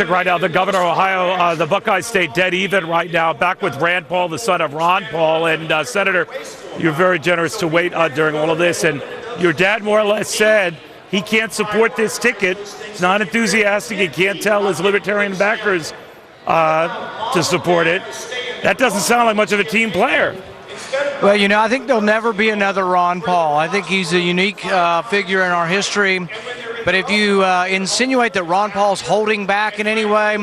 classic right now. The governor of Ohio, the Buckeyes stay dead even right now. Back with Rand Paul, the son of Ron Paul. And Senator, you're very generous to wait during all of this. And your dad more or less said he can't support this ticket. He's not enthusiastic. He can't tell his libertarian backers to support it. That doesn't sound like much of a team player. Well, you know, I think there'll never be another Ron Paul. I think he's a unique figure in our history. But if you insinuate that Ron Paul's holding back in any way,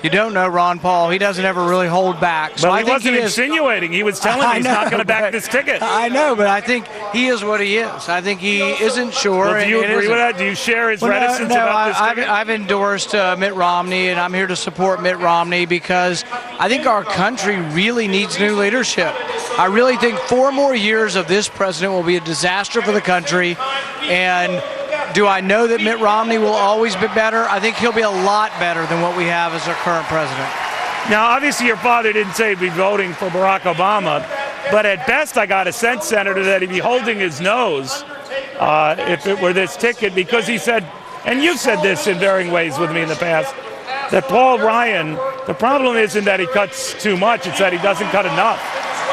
you don't know Ron Paul. He doesn't ever really hold back. So he wasn't insinuating. He was telling me he's not going to back this ticket. I know, but I think he is what he is. I think he isn't sure. Well, do you agree with that? Do you share his reticence about this ticket? I've endorsed Mitt Romney, and I'm here to support Mitt Romney because I think our country really needs new leadership. I really think 4 more years of this president will be a disaster for the country. And do I know that Mitt Romney will always be better? I think he'll be a lot better than what we have as our current president. Now, obviously, your father didn't say he'd be voting for Barack Obama, but at best, I got a sense, Senator, that he'd be holding his nose if it were this ticket, because he said, and you've said this in varying ways with me in the past, that Paul Ryan, the problem isn't that he cuts too much, it's that he doesn't cut enough.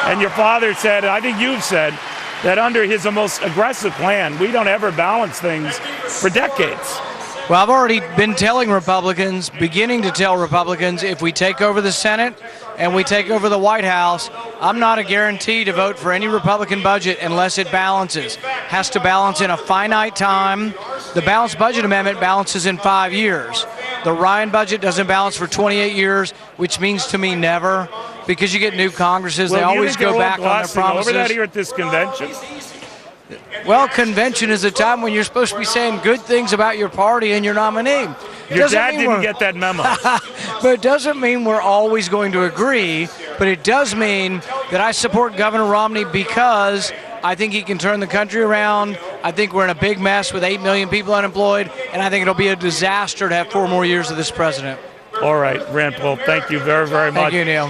And your father said, and I think you've said, that under his most aggressive plan, we don't ever balance things for decades. Well, I've already been telling Republicans, beginning to tell Republicans, if we take over the Senate and we take over the White House, I'm not a guarantee to vote for any Republican budget unless it balances. Has to balance in a finite time. The balanced budget amendment balances in 5 years. The Ryan budget doesn't balance for 28 years, which means to me never, because you get new Congresses, they always go back on their promises. Over that here at this convention? Well, convention is a time when you're supposed to be saying good things about your party and your nominee. Your dad didn't get that memo. But it doesn't mean we're always going to agree, but it does mean that I support Governor Romney because I think he can turn the country around. I think we're in a big mess with 8 million people unemployed, and I think it'll be a disaster to have 4 more years of this president. All right, Rand Paul, thank you very, very much. Thank you, Neil.